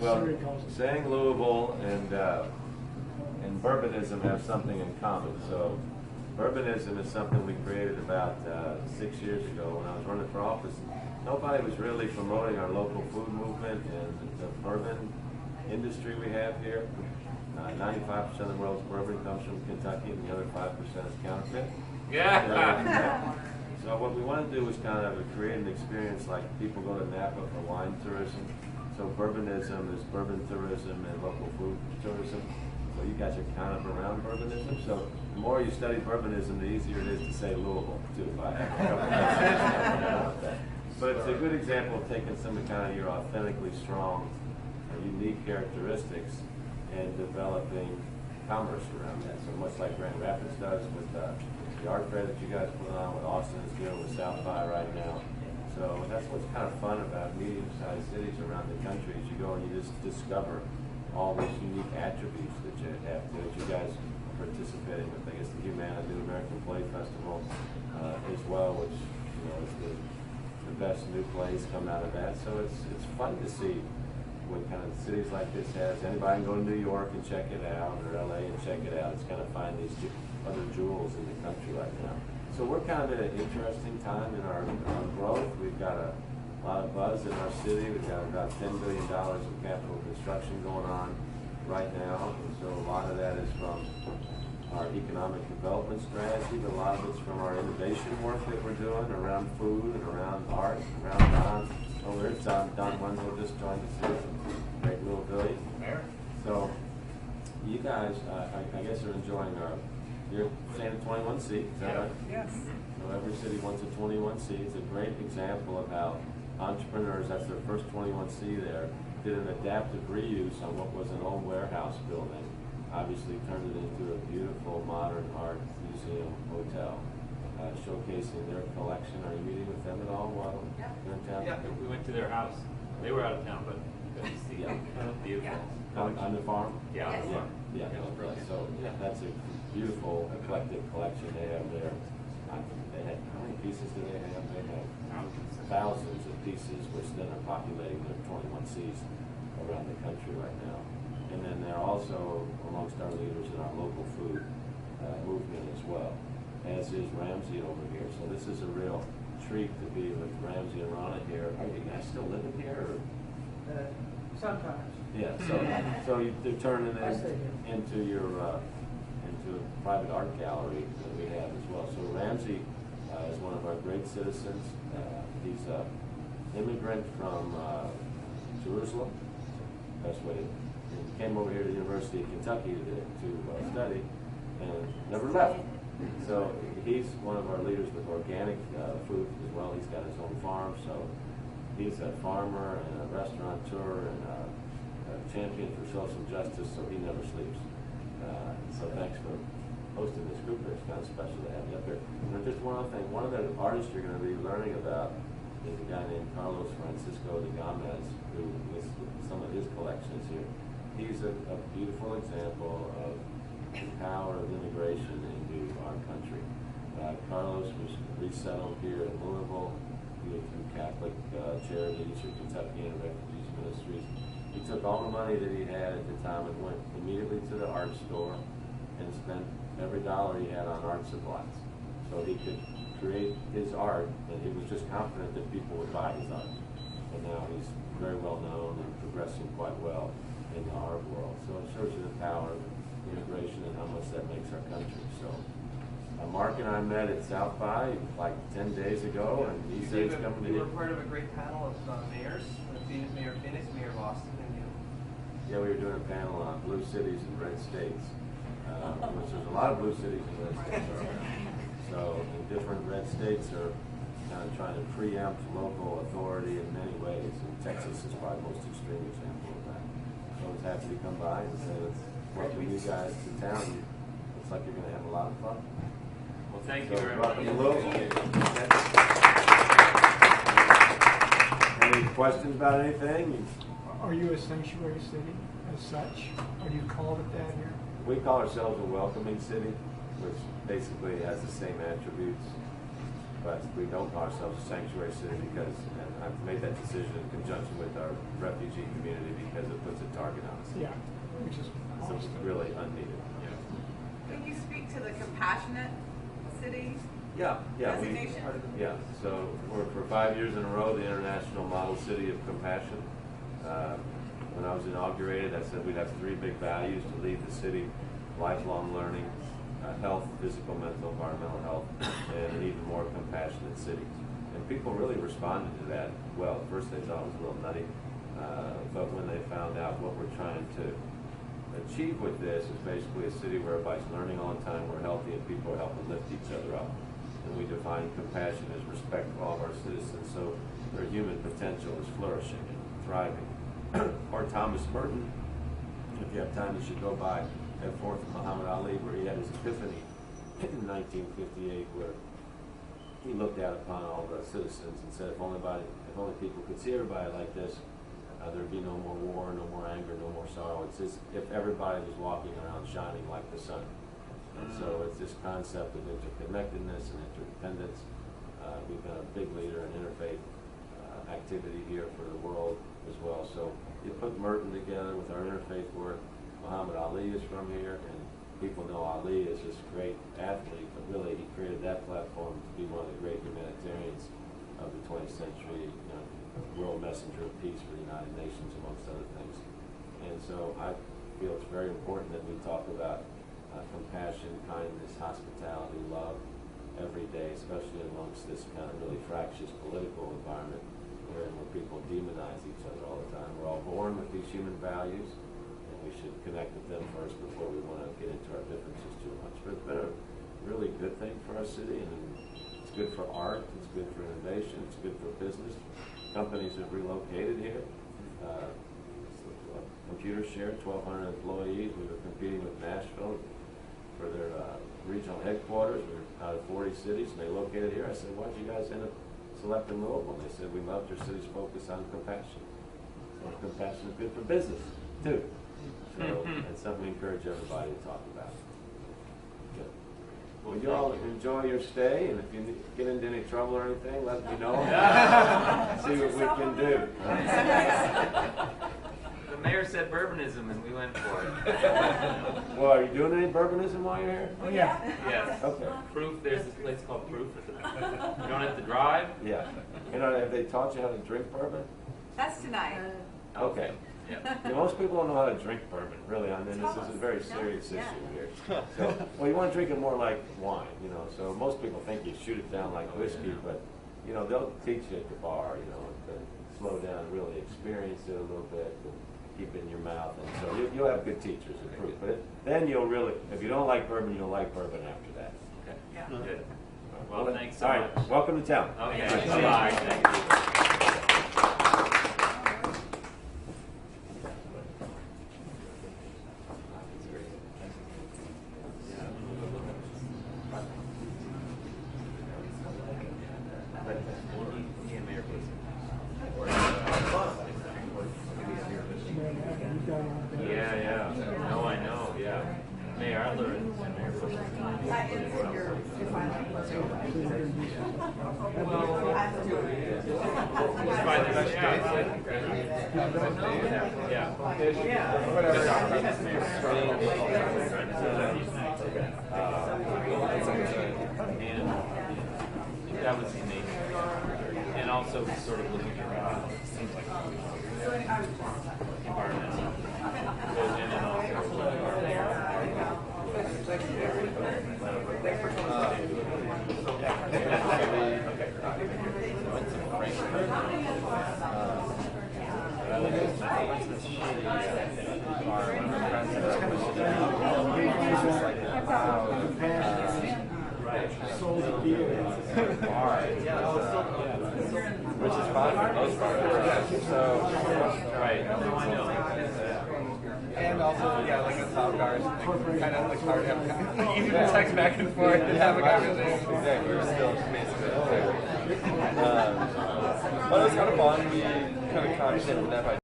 Well, saying Louisville and Bourbonism have something in common. So Bourbonism is something we created about 6 years ago when I was running for office. Nobody was really promoting our local food movement and the bourbon industry we have here. 95% of the world's bourbon comes from Kentucky, and the other 5% is counterfeit. Yeah. So what we want to do is kind of create an experience like people go to Napa for wine tourism. So Bourbonism is bourbon tourism and local food tourism. So you guys are kind of around Bourbonism. So the more you study Bourbonism, the easier it is to say Louisville, too. But it's a good example of taking some of kind of your authentically strong, unique characteristics and developing commerce around that. So much like Grand Rapids does with the art fair that you guys put on, what Austin is doing with South by right now. So that's what's kind of fun about medium-sized cities around the country is you go and you just discover all these unique attributes that you have to it. You guys are participating with, I guess, the Humana New American Play Festival as well, which is the best new plays come out of that. So it's fun to see what kind of cities like this has. Anybody can go to New York and check it out, or LA and check it out. It's kind of find these other jewels in the country right now. So we're kind of at an interesting time in our growth. We've got a lot of buzz in our city. We've got about $10 billion of capital construction going on right now. And so a lot of that is from our economic development strategy, but a lot of it's from our innovation work that we're doing around food and around art, around Don. Oh, there's Don Wenzel just joined us here. Great Louisville. So you guys, I guess, are enjoying you're saying a 21C, is that right? Yes. So every city wants a 21C. It's a great example of how entrepreneurs, that's their first 21C there, did an adaptive reuse on what was an old warehouse building. Obviously turned it into a beautiful modern art museum hotel, showcasing their collection. Are you meeting with them at all while you're in town? Yeah, we went to their house. They were out of town, but good to see them. Beautiful. On the farm? Yeah, on the farm. Yeah. So that's a beautiful eclectic collection they have there. They had, how many pieces do they have? They have thousands of pieces, which then are populating their 21Cs around the country right now. And then they're also amongst our leaders in our local food movement as well, as is Ramsey over here. So this is a real treat to be with Ramsey and Ronna here. Are you guys still living here? Or? Sometimes. Yeah, so they're turning it into your into a private art gallery that we have as well. So Ramsey is one of our great citizens. He's an immigrant from Jerusalem. That's what he came over here to the University of Kentucky to study and never left. So he's one of our leaders with organic food as well. He's got his own farm, so he's a farmer and a restaurateur and a champion for social justice, so he never sleeps. So thanks for hosting this group. It's kind of special to have you up here. And just one other thing, one of the artists you're going to be learning about is a guy named Carlos Francisco de Gomez, who is some of his collections here. He's a beautiful example of the power of immigration into our country. Carlos was resettled here in Louisville through Catholic Charities or Kentucky and Refugees Ministries. He took all the money that he had at the time and went immediately to the art store and spent every dollar he had on art supplies. So he could create his art, and he was just confident that people would buy his art. And now he's very well known and progressing quite well in the art world. So it shows you the power of immigration and how much that makes our country. So Mark and I met at South by like 10 days ago, and he said he's coming to We were part of a great panel of mayors, Mayor Phoenix, Mayor Boston, and you. Yeah, we were doing a panel on blue cities and red states, which there's a lot of blue cities and red states around. So the different red states are kind of trying to preempt local authority in many ways, and Texas is probably the most extreme example of that. So I was happy to come by and say, let's welcome you guys to town. Looks like you're going to have a lot of fun. Well, thank you very much. Any questions about anything? Are you a sanctuary city as such? Or do you call it that here? We call ourselves a welcoming city, which basically has the same attributes, but we don't call ourselves a sanctuary city because, and I've made that decision in conjunction with our refugee community, because it puts a target on us. Yeah, which is So it's really unneeded. Can you speak to the compassionate city Yeah, designation? So we're for 5 years in a row the International Model City of Compassion. When I was inaugurated, I said we'd have 3 big values to lead the city: lifelong learning, health, physical, mental, environmental health, and an even more compassionate city. And people really responded to that well. At first they thought it was a little nutty, but when they found out what we're trying to achieve with this is basically a city where everybody's learning all the time, we're healthy, and people are helping lift each other up. And we define compassion as respect for all of our citizens, so their human potential is flourishing and thriving. Or Thomas Merton, if you have time, you should go by at 4th and Muhammad Ali, where he had his epiphany in 1958, where he looked out upon all the citizens and said, if only people could see everybody like this, there'd be no more war, no more anger, no more sorrow. It's just if everybody was walking around shining like the sun. And so it's this concept of interconnectedness and interdependence. We've been a big leader in interfaith activity here for the world as well. So you put Merton together with our interfaith work. Muhammad Ali is from here, and people know Ali is this great athlete, but really he created that platform to be one of the great humanitarians of the 20th century, world messenger of peace for the United Nations, amongst other things. And so I feel it's very important that we talk about compassion, kindness, hospitality, love every day, especially amongst this kind of really fractious political environment where people demonize each other all the time. We're all born with these human values, and we should connect with them first before we want to get into our differences too much. But it's been a really good thing for our city, and it's good for art, it's good for innovation, it's good for business. Companies have relocated here. Computer Share, 1,200 employees. We were competing with Nashville for their regional headquarters. We were out of 40 cities, and they located here. I said, why'd you guys end up selecting Louisville? And they said, we loved your city's focus on compassion. So compassion is good for business, too. So it's something we encourage everybody to talk about. Good. Well, you all enjoy your stay, and if you get into any trouble or anything, let me know. See what we can do. The mayor said bourbonism, and we went for it. Well, are you doing any bourbonism while you're here? Oh, yeah. Yes. Okay. Proof. There's this place called Proof. You don't have to drive. Yeah. Have they taught you how to drink bourbon? That's tonight. Okay. Yeah. Most people don't know how to drink bourbon, really. I mean, this is a very serious issue here. So, well, you want to drink it more like wine, So most people think you shoot it down like whiskey, but they'll teach you at the bar, to slow down, and really experience it a little bit, and keep it in your mouth, and so you'll have good teachers at Proof. But then you'll really, if you don't like bourbon, you'll like bourbon after that. Okay. Yeah. Good. Well, thanks so All much. right. Welcome to town. Okay. Bye. Thank you. Yeah. No, I know. Yeah. Mayor Adler and Mayor Fischer. That was amazing. And also sort of looking around, seems like environmental. And then Sold a beer. Which is fine for the most part. So, right. No, I know. and also, like a top guard, kind of like hard to have even text back and forth and have a conversation. Exactly, we're still basically. But it was kind of fun. We kind of concentrated with that by